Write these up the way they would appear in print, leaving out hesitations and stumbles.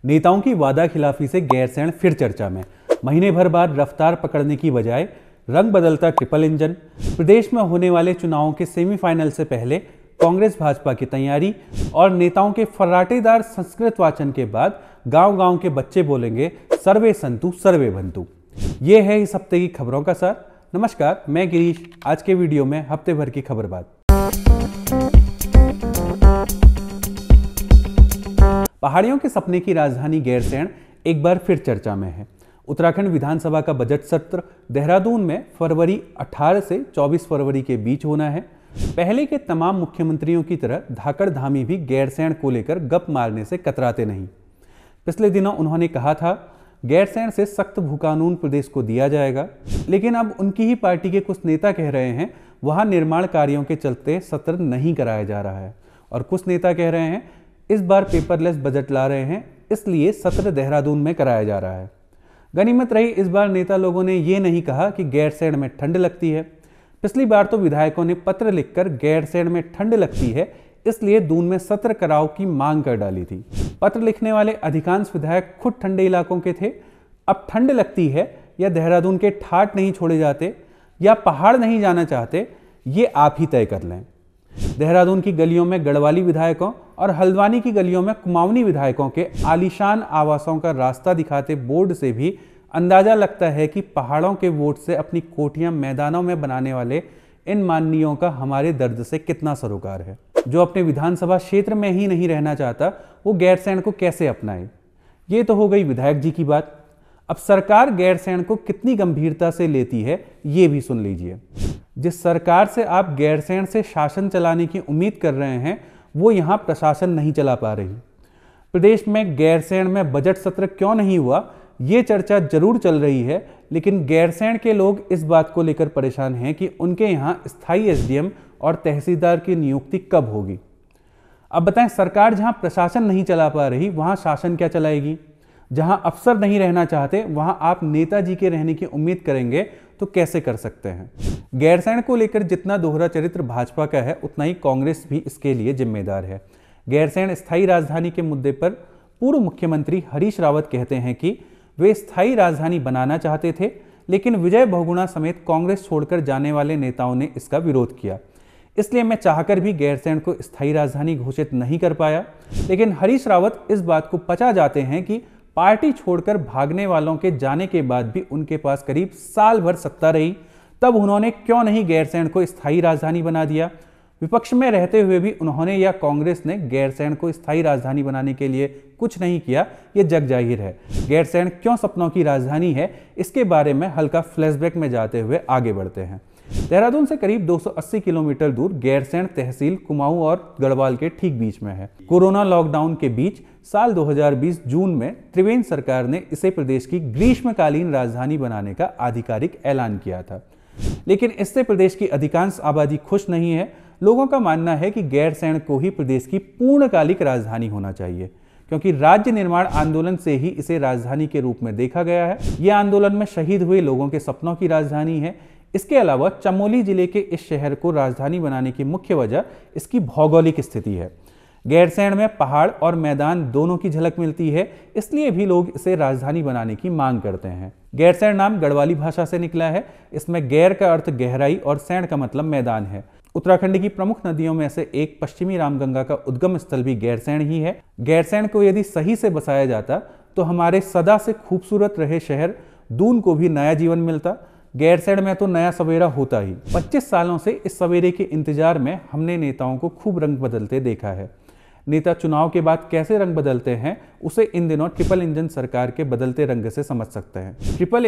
नेताओं की वादा खिलाफी से गैरसैंण फिर चर्चा में। महीने भर बाद रफ्तार पकड़ने की बजाय रंग बदलता ट्रिपल इंजन। प्रदेश में होने वाले चुनावों के सेमीफाइनल से पहले कांग्रेस भाजपा की तैयारी और नेताओं के फर्राटेदार संस्कृत वाचन के बाद गांव-गांव के बच्चे बोलेंगे सर्वे संतु सर्वे भंतु। ये है इस हफ्ते की खबरों का सार। नमस्कार, मैं गिरीश। आज के वीडियो में हफ्ते भर की खबर बात। पहाड़ियों के सपने की राजधानी गैरसैंण एक बार फिर चर्चा में है। उत्तराखंड विधानसभा का बजट सत्र देहरादून में फरवरी 18 से 24 फरवरी के बीच होना है। पहले के तमाम मुख्यमंत्रियों की तरह धाकड़ धामी भी गैरसैंण को लेकर गप मारने से कतराते नहीं। पिछले दिनों उन्होंने कहा था गैरसैंण से सख्त भूकानून प्रदेश को दिया जाएगा, लेकिन अब उनकी ही पार्टी के कुछ नेता कह रहे हैं वहां निर्माण कार्यों के चलते सत्र नहीं कराया जा रहा है, और कुछ नेता कह रहे हैं इस बार पेपरलेस बजट ला रहे हैं इसलिए सत्र देहरादून में कराया जा रहा है। गनीमत रही इस बार नेता लोगों ने ये नहीं कहा कि गैरसैंण में ठंड लगती है। पिछली बार तो विधायकों ने पत्र लिखकर गैरसैंण में ठंड लगती है इसलिए दून में सत्र कराओ की मांग कर डाली थी। पत्र लिखने वाले अधिकांश विधायक खुद ठंडे इलाकों के थे। अब ठंड लगती है या देहरादून के ठाट नहीं छोड़े जाते या पहाड़ नहीं जाना चाहते, ये आप ही तय कर लें। देहरादून की गलियों में गढ़वाली विधायकों और हल्द्वानी की गलियों में कुमाऊनी विधायकों के आलीशान आवासों का रास्ता दिखाते बोर्ड से भी अंदाजा लगता है कि पहाड़ों के वोट से अपनी कोठियां मैदानों में बनाने वाले इन माननीयों का हमारे दर्द से कितना सरोकार है। जो अपने विधानसभा क्षेत्र में ही नहीं रहना चाहता वो गैरसैंण को कैसे अपनाए। ये तो हो गई विधायक जी की बात। अब सरकार गैरसैंण को कितनी गंभीरता से लेती है ये भी सुन लीजिए। जिस सरकार से आप गैरसैंण से शासन चलाने की उम्मीद कर रहे हैं वो यहाँ प्रशासन नहीं चला पा रही। प्रदेश में गैरसैंण में बजट सत्र क्यों नहीं हुआ ये चर्चा जरूर चल रही है, लेकिन गैरसैंण के लोग इस बात को लेकर परेशान हैं कि उनके यहाँ स्थायी एसडीएम और तहसीलदार की नियुक्ति कब होगी। अब बताएं, सरकार जहाँ प्रशासन नहीं चला पा रही वहाँ शासन क्या चलाएगी। जहाँ अफसर नहीं रहना चाहते वहाँ आप नेताजी के रहने की उम्मीद करेंगे तो कैसे कर सकते हैं। गैरसैंण को लेकर जितना दोहरा चरित्र भाजपा का है उतना ही कांग्रेस भी इसके लिए जिम्मेदार है। गैरसैंण स्थायी राजधानी के मुद्दे पर पूर्व मुख्यमंत्री हरीश रावत कहते हैं कि वे स्थायी राजधानी बनाना चाहते थे, लेकिन विजय बहुगुणा समेत कांग्रेस छोड़कर जाने वाले नेताओं ने इसका विरोध किया, इसलिए मैं चाहकर भी गैरसैंण को स्थायी राजधानी घोषित नहीं कर पाया। लेकिन हरीश रावत इस बात को पचा जाते हैं कि पार्टी छोड़कर भागने वालों के जाने के बाद भी उनके पास करीब साल भर सत्ता रही, तब उन्होंने क्यों नहीं गैरसैंण को स्थायी राजधानी बना दिया। विपक्ष में रहते हुए भी उन्होंने या कांग्रेस ने गैरसैंण को स्थायी राजधानी बनाने के लिए कुछ नहीं किया, ये जग जाहिर है। गैरसैंण क्यों सपनों की राजधानी है इसके बारे में हल्का फ्लैशबैक में जाते हुए आगे बढ़ते हैं। देहरादून से करीब 280 किलोमीटर दूर गैरसैंण तहसील कुमाऊं और गढ़वाल के ठीक बीच में है। कोरोना लॉकडाउन के बीच साल 2020 जून में त्रिवेंद्र सरकार ने इसे प्रदेश की ग्रीष्मकालीन राजधानी बनाने का आधिकारिक ऐलान किया था, लेकिन इससे प्रदेश की अधिकांश आबादी खुश नहीं है। लोगों का मानना है कि गैरसैंण को ही प्रदेश की पूर्णकालिक राजधानी होना चाहिए, क्योंकि राज्य निर्माण आंदोलन से ही इसे राजधानी के रूप में देखा गया है। यह आंदोलन में शहीद हुए लोगों के सपनों की राजधानी है। इसके अलावा चमोली जिले के इस शहर को राजधानी बनाने की मुख्य वजह इसकी भौगोलिक स्थिति है। गैरसैंण में पहाड़ और मैदान दोनों की झलक मिलती है, इसलिए भी लोग इसे राजधानी बनाने की मांग करते हैं। गैरसैंण नाम गढ़वाली भाषा से निकला है। इसमें गैर का अर्थ गहराई और सैंण का मतलब मैदान है। उत्तराखंड की प्रमुख नदियों में से एक पश्चिमी रामगंगा का उद्गम स्थल भी गैरसैंण ही है। गैरसैंण को यदि सही से बसाया जाता तो हमारे सदा से खूबसूरत रहे शहर दून को भी नया जीवन मिलता। गैरसैंण में तो नया सवेरा होता ही। 25 सालों से इस सवेरे के इंतजार में हमने नेताओं को खूब रंग बदलते देखा है। नेता चुनाव के बाद कैसे रंग बदलते हैं उसे इन दिनों ट्रिपल इंजन सरकार के बदलते रंग से समझ सकते हैं। ट्रिपल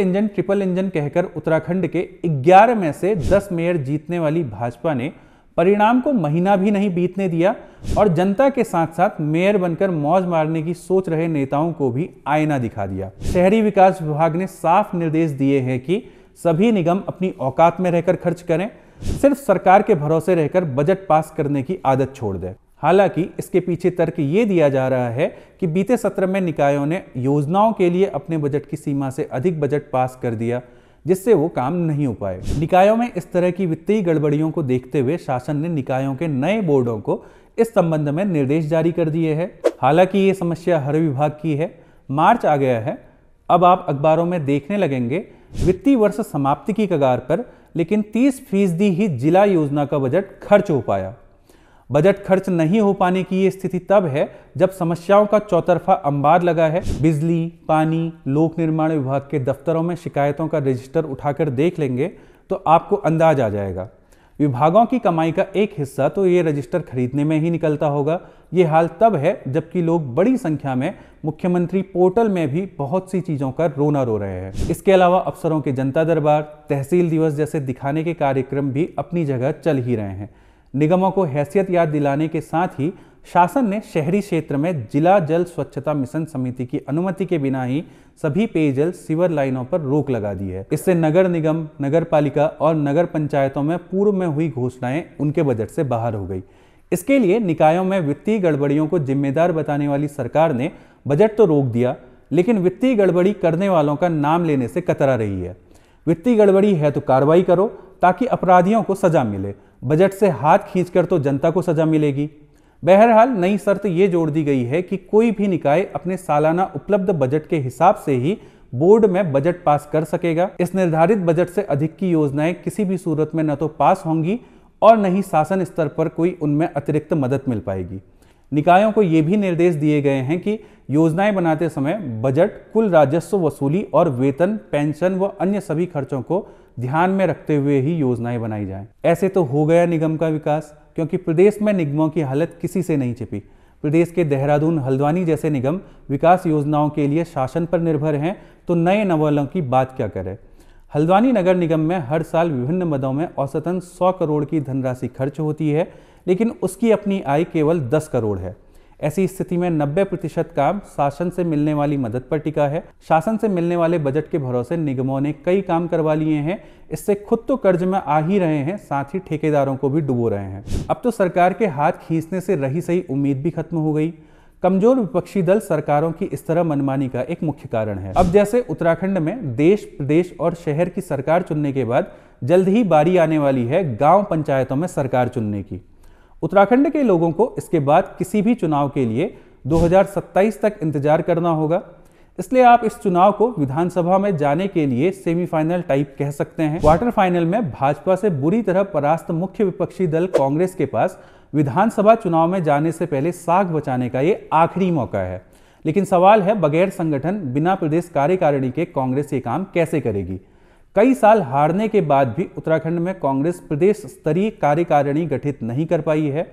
इंजन कहकर उत्तराखंड के 11 में से 10 मेयर जीतने वाली भाजपा ने परिणाम को महीना भी नहीं बीतने दिया और जनता के साथ साथ मेयर बनकर मौज मारने की सोच रहे नेताओं को भी आईना दिखा दिया। शहरी विकास विभाग ने साफ निर्देश दिए हैं कि सभी निगम अपनी औकात में रहकर खर्च करें, सिर्फ सरकार के भरोसे रहकर बजट पास करने की आदत छोड़ दें। हालांकि इसके पीछे तर्क ये दिया जा रहा है कि बीते सत्र में निकायों ने योजनाओं के लिए अपने बजट की सीमा से अधिक बजट पास कर दिया, जिससे वो काम नहीं हो पाए। निकायों में इस तरह की वित्तीय गड़बड़ियों को देखते हुए शासन ने निकायों के नए बोर्डों को इस संबंध में निर्देश जारी कर दिए हैं। हालांकि ये समस्या हर विभाग की है। मार्च आ गया है। अब आप अखबारों में देखने लगेंगे वित्तीय वर्ष समाप्ति की कगार पर, लेकिन 30% ही जिला योजना का बजट खर्च हो पाया। बजट खर्च नहीं हो पाने की ये स्थिति तब है जब समस्याओं का चौतरफा अंबार लगा है। बिजली, पानी, लोक निर्माण विभाग के दफ्तरों में शिकायतों का रजिस्टर उठाकर देख लेंगे तो आपको अंदाज आ जाएगा। विभागों की कमाई का एक हिस्सा तो ये रजिस्टर खरीदने में ही निकलता होगा। ये हाल तब है जबकि लोग बड़ी संख्या में मुख्यमंत्री पोर्टल में भी बहुत सी चीजों का रोना रो रहे हैं। इसके अलावा अफसरों के जनता दरबार, तहसील दिवस जैसे दिखाने के कार्यक्रम भी अपनी जगह चल ही रहे हैं। निगमों को हैसियत याद दिलाने के साथ ही शासन ने शहरी क्षेत्र में जिला जल स्वच्छता मिशन समिति की अनुमति के बिना ही सभी पेयजल सीवर लाइनों पर रोक लगा दी है। इससे नगर निगम, नगर पालिका और नगर पंचायतों में पूर्व में हुई घोषणाएं उनके बजट से बाहर हो गई। इसके लिए निकायों में वित्तीय गड़बड़ियों को जिम्मेदार बताने वाली सरकार ने बजट तो रोक दिया, लेकिन वित्तीय गड़बड़ी करने वालों का नाम लेने से कतरा रही है। वित्तीय गड़बड़ी है तो कार्रवाई करो ताकि अपराधियों को सजा मिले। बजट से हाथ खींचकर तो जनता को सजा मिलेगी। बहरहाल नई शर्त ये जोड़ दी गई है कि कोई भी निकाय अपने सालाना उपलब्ध बजट के हिसाब से ही बोर्ड में बजट पास कर सकेगा। इस निर्धारित बजट से अधिक की योजनाएं किसी भी सूरत में न तो पास होंगी और न ही शासन स्तर पर कोई उनमें अतिरिक्त मदद मिल पाएगी। निकायों को ये भी निर्देश दिए गए हैं कि योजनाएं बनाते समय बजट, कुल राजस्व वसूली और वेतन, पेंशन व अन्य सभी खर्चों को ध्यान में रखते हुए ही योजनाएं बनाई जाएं। ऐसे तो हो गया निगम का विकास, क्योंकि प्रदेश में निगमों की हालत किसी से नहीं छिपी। प्रदेश के देहरादून, हल्द्वानी जैसे निगम विकास योजनाओं के लिए शासन पर निर्भर हैं, तो नए नवों की बात क्या करें। हल्द्वानी नगर निगम में हर साल विभिन्न मदों में औसतन 100 करोड़ की धनराशि खर्च होती है, लेकिन उसकी अपनी आय केवल 10 करोड़ है। ऐसी स्थिति में 90% काम शासन से मिलने वाली मदद पर टिका है। शासन से मिलने वाले बजट के भरोसे निगमों ने कई काम करवा लिए हैं। इससे खुद तो कर्ज में आ ही रहे हैं, साथ ही ठेकेदारों को भी डुबो रहे हैं। अब तो सरकार के हाथ खींचने से रही सही उम्मीद भी खत्म हो गई। कमजोर विपक्षी दल सरकारों की इस तरह मनमानी का एक मुख्य कारण है। अब जैसे उत्तराखंड में देश, प्रदेश और शहर की सरकार चुनने के बाद जल्द ही बारी आने वाली है गांव पंचायतों में सरकार चुनने की। उत्तराखंड के लोगों को इसके बाद किसी भी चुनाव के लिए 2027 तक इंतजार करना होगा। इसलिए आप इस चुनाव को विधानसभा में जाने के लिए सेमीफाइनल टाइप कह सकते हैं। क्वार्टर फाइनल में भाजपा से बुरी तरह परास्त मुख्य विपक्षी दल कांग्रेस के पास विधानसभा चुनाव में जाने से पहले साख बचाने का ये आखिरी मौका है। लेकिन सवाल है, बगैर संगठन, बिना प्रदेश कार्यकारिणी के कांग्रेस ये काम कैसे करेगी। कई साल हारने के बाद भी उत्तराखंड में कांग्रेस प्रदेश स्तरीय कार्यकारिणी गठित नहीं कर पाई है।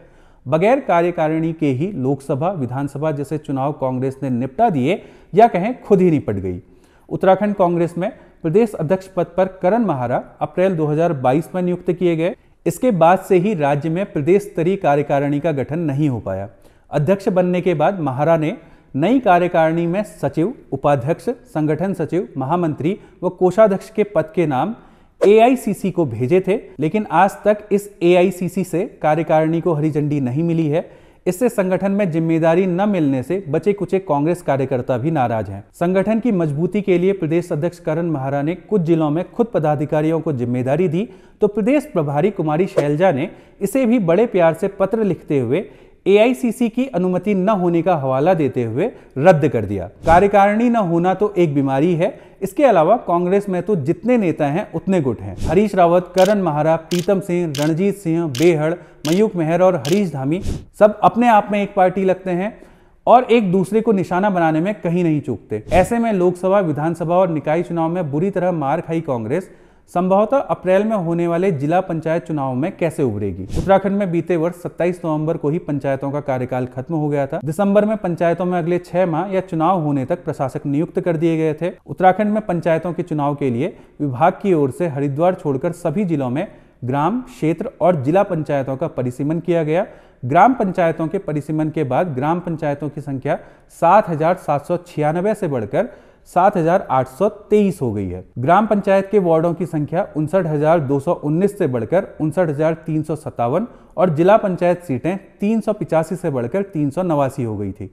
बगैर कार्यकारिणी के ही लोकसभा, विधानसभा जैसे चुनाव कांग्रेस ने निपटा दिए, या कहें खुद ही निपट गई। उत्तराखंड कांग्रेस में प्रदेश अध्यक्ष पद पर करण महारा अप्रैल 2022 में नियुक्त किए गए। इसके बाद से ही राज्य में प्रदेश स्तरीय कार्यकारिणी का गठन नहीं हो पाया। अध्यक्ष बनने के बाद महारा ने नई कार्यकारिणी में सचिव, उपाध्यक्ष, संगठन सचिव, महामंत्री व कोषाध्यक्ष के पद के नाम एआईसीसी को भेजे थे, लेकिन आज तक इस एआईसीसी से कार्यकारिणी को हरी झंडी नहीं मिली है। इससे संगठन में जिम्मेदारी न मिलने से बचे कुचे कांग्रेस कार्यकर्ता भी नाराज हैं। संगठन की मजबूती के लिए प्रदेश अध्यक्ष करण महारा ने कुछ जिलों में खुद पदाधिकारियों को जिम्मेदारी दी, तो प्रदेश प्रभारी कुमारी शैलजा ने इसे भी बड़े प्यार से पत्र लिखते हुए एआईसीसी की अनुमति न होने का हवाला देते हुए रद्द कर दिया। कार्यकारिणी न होना तो एक बीमारी है। इसके अलावा कांग्रेस में तो जितने नेता हैं उतने गुट हैं। हरीश रावत, करण महारा, प्रीतम सिंह, रणजीत सिंह, बेहड़, मयूख मेहर और हरीश धामी सब अपने आप में एक पार्टी लगते हैं और एक दूसरे को निशाना बनाने में कहीं नहीं चूकते। ऐसे में लोकसभा, विधानसभा और निकाय चुनाव में बुरी तरह मार खाई कांग्रेस संभवतः अप्रैल में होने वाले जिला पंचायत चुनाव में कैसे उभरेगी। उत्तराखंड में बीते वर्ष 27 नवंबर को ही पंचायतों का कार्यकाल खत्म हो गया था। दिसंबर में पंचायतों में अगले 6 माह या चुनाव होने तक प्रशासक नियुक्त कर दिए गए थे। उत्तराखंड में पंचायतों के चुनाव के लिए विभाग की ओर से हरिद्वार छोड़कर सभी जिलों में ग्राम, क्षेत्र और जिला पंचायतों का परिसीमन किया गया। ग्राम पंचायतों के परिसीमन के बाद ग्राम पंचायतों की संख्या 7,796 से बढ़कर 7,823 हो गई है। ग्राम पंचायत के वार्डों की संख्या 59,219 से बढ़कर 59,357 और जिला पंचायत सीटें 385 से बढ़कर 389 हो गई थी।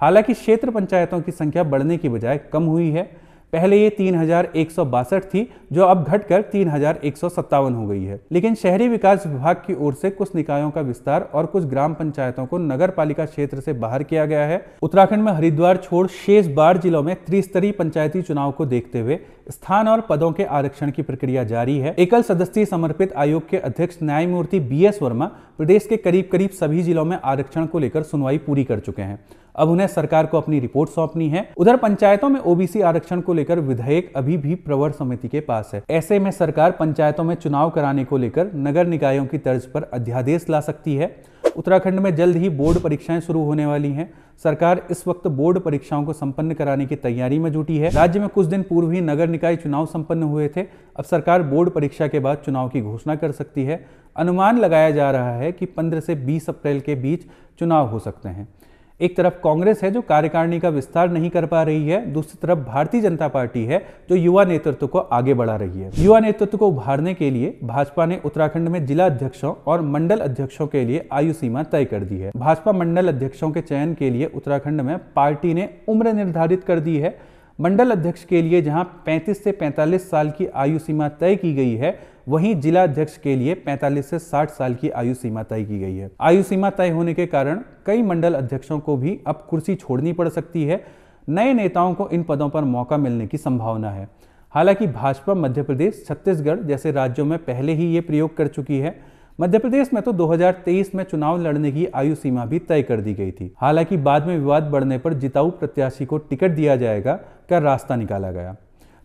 हालांकि क्षेत्र पंचायतों की संख्या बढ़ने की बजाय कम हुई है। पहले ये 3162 थी, जो अब घटकर 3157 हो गई है। लेकिन शहरी विकास विभाग की ओर से कुछ निकायों का विस्तार और कुछ ग्राम पंचायतों को नगर पालिका क्षेत्र से बाहर किया गया है। उत्तराखंड में हरिद्वार छोड़ शेष 12 जिलों में त्रिस्तरीय पंचायती चुनाव को देखते हुए स्थान और पदों के आरक्षण की प्रक्रिया जारी है। एकल सदस्यीय समर्पित आयोग के अध्यक्ष न्यायमूर्ति BS वर्मा प्रदेश के करीब सभी जिलों में आरक्षण को लेकर सुनवाई पूरी कर चुके हैं। अब उन्हें सरकार को अपनी रिपोर्ट सौंपनी है। उधर पंचायतों में OBC आरक्षण को लेकर विधेयक अभी भी प्रवर समिति के पास है। ऐसे में सरकार पंचायतों में चुनाव कराने को लेकर नगर निकायों की तर्ज पर अध्यादेश ला सकती है। उत्तराखंड में जल्द ही बोर्ड परीक्षाएं शुरू होने वाली हैं। सरकार इस वक्त बोर्ड परीक्षाओं को संपन्न कराने की तैयारी में जुटी है। राज्य में कुछ दिन पूर्व ही नगर निकाय चुनाव संपन्न हुए थे। अब सरकार बोर्ड परीक्षा के बाद चुनाव की घोषणा कर सकती है। अनुमान लगाया जा रहा है कि 15 से 20 अप्रैल के बीच चुनाव हो सकते हैं। एक तरफ कांग्रेस है जो कार्यकारिणी का विस्तार नहीं कर पा रही है, दूसरी तरफ भारतीय जनता पार्टी है जो युवा नेतृत्व को आगे बढ़ा रही है। युवा नेतृत्व को उभारने के लिए भाजपा ने उत्तराखंड में जिला अध्यक्षों और मंडल अध्यक्षों के लिए आयु सीमा तय कर दी है। भाजपा मंडल अध्यक्षों के चयन के लिए उत्तराखंड में पार्टी ने उम्र निर्धारित कर दी है। मंडल अध्यक्ष के लिए जहां 35 से 45 साल की आयु सीमा तय की गई है, वहीं जिला अध्यक्ष के लिए 45 से 60 साल की आयु सीमा तय की गई है। आयु सीमा तय होने के कारण कई मंडल अध्यक्षों को भी अब कुर्सी छोड़नी पड़ सकती है। नए नेताओं को इन पदों पर मौका मिलने की संभावना है। हालांकि भाजपा मध्य प्रदेश, छत्तीसगढ़ जैसे राज्यों में पहले ही ये प्रयोग कर चुकी है। मध्य प्रदेश में तो 2023 में चुनाव लड़ने की आयु सीमा भी तय कर दी गई थी। हालांकि बाद में विवाद बढ़ने पर जिताऊ प्रत्याशी को टिकट दिया जाएगा का रास्ता निकाला गया।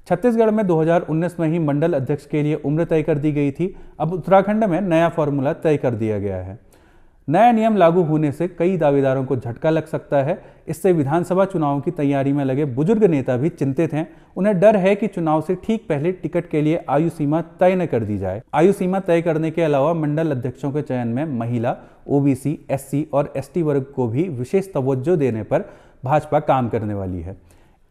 छत्तीसगढ़ में 2019 में ही मंडल अध्यक्ष के लिए उम्र तय कर दी गई थी। अब उत्तराखंड में नया फॉर्मूला तय कर दिया गया है। नया नियम लागू होने से कई दावेदारों को झटका लग सकता है। इससे विधानसभा चुनाव की तैयारी में लगे बुजुर्ग नेता भी चिंतित हैं। उन्हें डर है कि चुनाव से ठीक पहले टिकट के लिए आयु सीमा तय न कर दी जाए। आयु सीमा तय करने के अलावा मंडल अध्यक्षों के चयन में महिला, OBC, SC और ST वर्ग को भी विशेष तवज्जो देने पर भाजपा काम करने वाली है।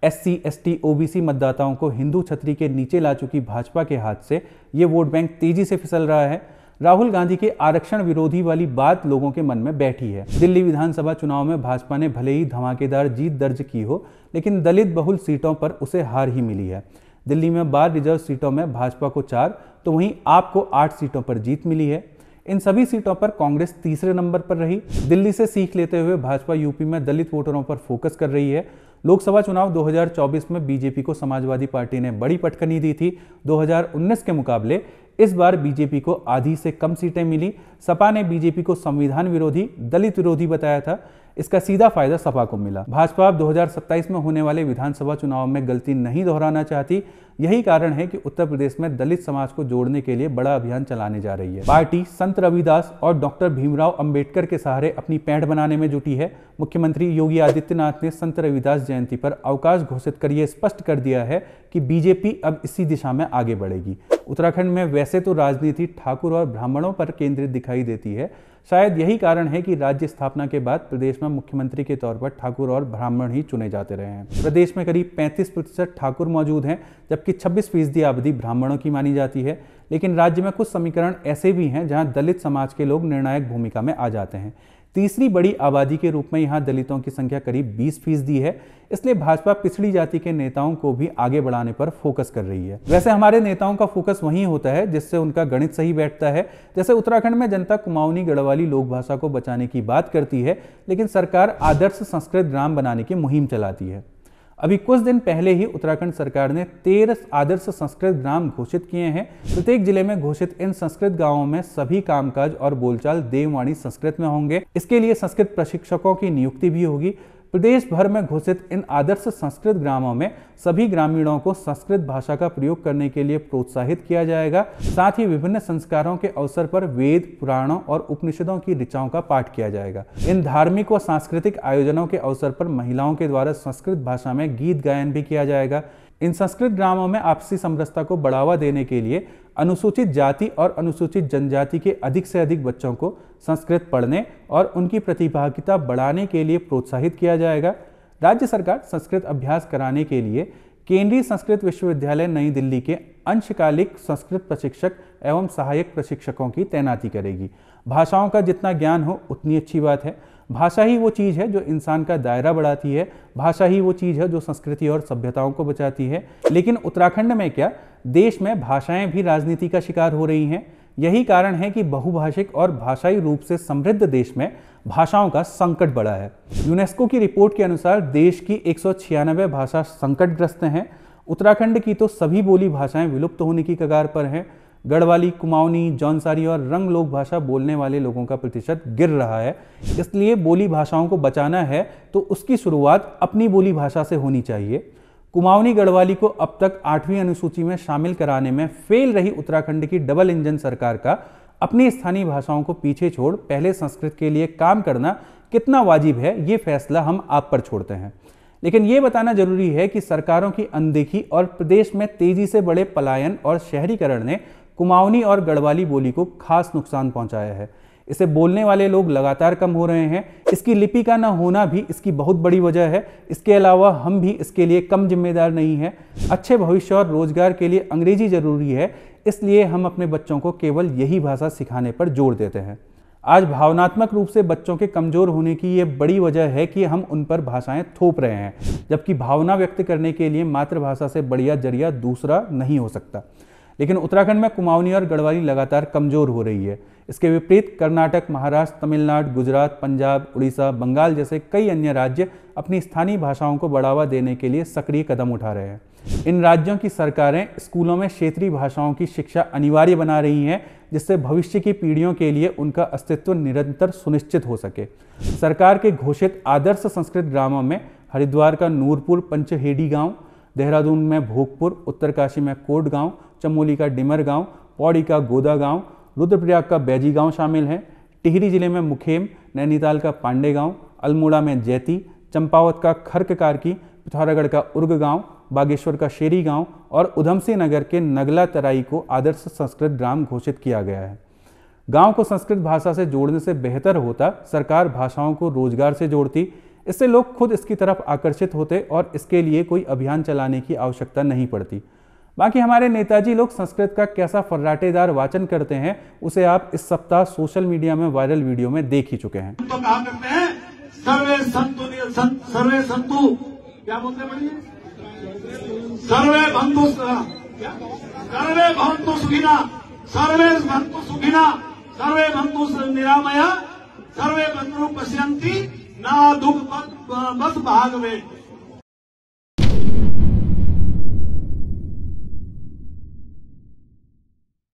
SC, ST, OBC मतदाताओं को हिंदू छतरी के नीचे ला चुकी भाजपा के हाथ से ये वोट बैंक तेजी से फिसल रहा है। राहुल गांधी के आरक्षण विरोधी वाली बात लोगों के मन में बैठी है। दिल्ली विधानसभा चुनाव में भाजपा ने भले ही धमाकेदार जीत दर्ज की हो, लेकिन दलित बहुल सीटों पर उसे हार ही मिली है। दिल्ली में 12 रिजर्व सीटों में भाजपा को 4 तो वहीं आप को 8 सीटों पर जीत मिली है। इन सभी सीटों पर कांग्रेस तीसरे नंबर पर रही। दिल्ली से सीख लेते हुए भाजपा यूपी में दलित वोटरों पर फोकस कर रही है। लोकसभा चुनाव 2024 में बीजेपी को समाजवादी पार्टी ने बड़ी पटखनी दी थी। 2019 के मुकाबले इस बार बीजेपी को आधी से कम सीटें मिली। सपा ने बीजेपी को संविधान विरोधी, दलित विरोधी बताया था। इसका सीधा फायदा सपा को मिला। भाजपा अब 2027 में होने वाले विधानसभा चुनाव में गलती नहीं दोहराना चाहती। यही कारण है कि उत्तर प्रदेश में दलित समाज को जोड़ने के लिए बड़ा अभियान चलाने जा रही है। पार्टी संत रविदास और डॉक्टर भीमराव अंबेडकर के सहारे अपनी पैठ बनाने में जुटी है। मुख्यमंत्री योगी आदित्यनाथ ने संत रविदास जयंती पर अवकाश घोषित कर यह स्पष्ट कर दिया है कि बीजेपी अब इसी दिशा में आगे बढ़ेगी। उत्तराखंड में वैसे तो राजनीति ठाकुर और ब्राह्मणों पर केंद्रित दिखाई देती है। शायद यही कारण है कि राज्य स्थापना के बाद प्रदेश में मुख्यमंत्री के तौर पर ठाकुर और ब्राह्मण ही चुने जाते रहे हैं। प्रदेश में करीब 35% ठाकुर मौजूद हैं, जबकि 26% आबादी ब्राह्मणों की मानी जाती है। लेकिन राज्य में कुछ समीकरण ऐसे भी हैं जहां दलित समाज के लोग निर्णायक भूमिका में आ जाते हैं। तीसरी बड़ी आबादी के रूप में यहां दलितों की संख्या करीब 20% है। इसलिए भाजपा पिछड़ी जाति के नेताओं को भी आगे बढ़ाने पर फोकस कर रही है। वैसे हमारे नेताओं का फोकस वहीं होता है जिससे उनका गणित सही बैठता है। जैसे उत्तराखंड में जनता कुमाऊनी गढ़वाली लोक भाषा को बचाने की बात करती है, लेकिन सरकार आदर्श संस्कृत ग्राम बनाने की मुहिम चलाती है। अभी कुछ दिन पहले ही उत्तराखंड सरकार ने 13 आदर्श संस्कृत ग्राम घोषित किए हैं। प्रत्येक जिले में घोषित इन संस्कृत गांवों में सभी कामकाज और बोलचाल देववाणी संस्कृत में होंगे। इसके लिए संस्कृत प्रशिक्षकों की नियुक्ति भी होगी। प्रदेश भर में घोषित इन आदर्श संस्कृत ग्रामों में सभी ग्रामीणों को संस्कृत भाषा का प्रयोग करने के लिए प्रोत्साहित किया जाएगा। साथ ही विभिन्न संस्कारों के अवसर पर वेद, पुराणों और उपनिषदों की ऋचाओं का पाठ किया जाएगा। इन धार्मिक व सांस्कृतिक आयोजनों के अवसर पर महिलाओं के द्वारा संस्कृत भाषा में गीत गायन भी किया जाएगा। इन संस्कृत ग्रामों में आपसी समरसता को बढ़ावा देने के लिए अनुसूचित जाति और अनुसूचित जनजाति के अधिक से अधिक बच्चों को संस्कृत पढ़ने और उनकी प्रतिभागिता बढ़ाने के लिए प्रोत्साहित किया जाएगा। राज्य सरकार संस्कृत अभ्यास कराने के लिए केंद्रीय संस्कृत विश्वविद्यालय नई दिल्ली के अंशकालिक संस्कृत प्रशिक्षक एवं सहायक प्रशिक्षकों की तैनाती करेगी। भाषाओं का जितना ज्ञान हो उतनी अच्छी बात है। भाषा ही वो चीज़ है जो इंसान का दायरा बढ़ाती है, भाषा ही वो चीज़ है जो संस्कृति और सभ्यताओं को बचाती है। लेकिन उत्तराखंड में क्या, देश में भाषाएं भी राजनीति का शिकार हो रही हैं। यही कारण है कि बहुभाषिक और भाषाई रूप से समृद्ध देश में भाषाओं का संकट बढ़ा है। यूनेस्को की रिपोर्ट के अनुसार देश की 196 भाषा संकटग्रस्त हैं। उत्तराखंड की तो सभी बोली भाषाएं विलुप्त होने की कगार पर हैं। गढ़वाली, कुमाऊनी, जौनसारी और रंग लोक भाषा बोलने वाले लोगों का प्रतिशत गिर रहा है। इसलिए बोली भाषाओं को बचाना है तो उसकी शुरुआत अपनी बोली भाषा से होनी चाहिए। कुमाऊनी गढ़वाली को अब तक 8वीं अनुसूची में शामिल कराने में फेल रही उत्तराखंड की डबल इंजन सरकार का अपनी स्थानीय भाषाओं को पीछे छोड़ पहले संस्कृत के लिए काम करना कितना वाजिब है, ये फैसला हम आप पर छोड़ते हैं। लेकिन ये बताना जरूरी है कि सरकारों की अनदेखी और प्रदेश में तेजी से बढ़े पलायन और शहरीकरण ने कुमाऊनी और गढ़वाली बोली को खास नुकसान पहुंचाया है। इसे बोलने वाले लोग लगातार कम हो रहे हैं। इसकी लिपि का न होना भी इसकी बहुत बड़ी वजह है। इसके अलावा हम भी इसके लिए कम जिम्मेदार नहीं हैं। अच्छे भविष्य और रोजगार के लिए अंग्रेजी जरूरी है, इसलिए हम अपने बच्चों को केवल यही भाषा सिखाने पर जोर देते हैं। आज भावनात्मक रूप से बच्चों के कमजोर होने की ये बड़ी वजह है कि हम उन पर भाषाएं थोप रहे हैं, जबकि भावना व्यक्त करने के लिए मातृभाषा से बढ़िया जरिया दूसरा नहीं हो सकता। लेकिन उत्तराखंड में कुमाऊनी और गढ़वाली लगातार कमजोर हो रही है। इसके विपरीत कर्नाटक, महाराष्ट्र, तमिलनाडु, गुजरात, पंजाब, उड़ीसा, बंगाल जैसे कई अन्य राज्य अपनी स्थानीय भाषाओं को बढ़ावा देने के लिए सक्रिय कदम उठा रहे हैं। इन राज्यों की सरकारें स्कूलों में क्षेत्रीय भाषाओं की शिक्षा अनिवार्य बना रही हैं, जिससे भविष्य की पीढ़ियों के लिए उनका अस्तित्व निरंतर सुनिश्चित हो सके। सरकार के घोषित आदर्श संस्कृत ग्रामों में हरिद्वार का नूरपुर पंचहेड़ी गांव, देहरादून में भोगपुर, उत्तरकाशी में कोट गांव, चमोली का डिमर गांव, पौड़ी का गोदा गांव, रुद्रप्रयाग का बैजी गांव शामिल हैं। टिहरी जिले में मुखेम, नैनीताल का पांडे गांव, अल्मोड़ा में जैती, चंपावत का खरककारकी, पिथौरागढ़ का उर्ग गांव, बागेश्वर का शेरी गांव और उधमसिंह नगर के नगला तराई को आदर्श संस्कृत ग्राम घोषित किया गया है। गांव को संस्कृत भाषा से जोड़ने से बेहतर होता सरकार भाषाओं को रोजगार से जोड़ती। इससे लोग खुद इसकी तरफ आकर्षित होते और इसके लिए कोई अभियान चलाने की आवश्यकता नहीं पड़ती। बाकी हमारे नेताजी लोग संस्कृत का कैसा फर्राटेदार वाचन करते हैं, उसे आप इस सप्ताह सोशल मीडिया में वायरल वीडियो में देख ही चुके हैं। तो कहा करते हैं सर्वे संतु क्या बोलते हैं, सर्वे भवन्तु सुखिना, सर्वे भवन्तु सुखिना, सर्वे भवन्तु निरामया, सर्वे भद्रो पश्यन्ति ना दुख बस भागवे।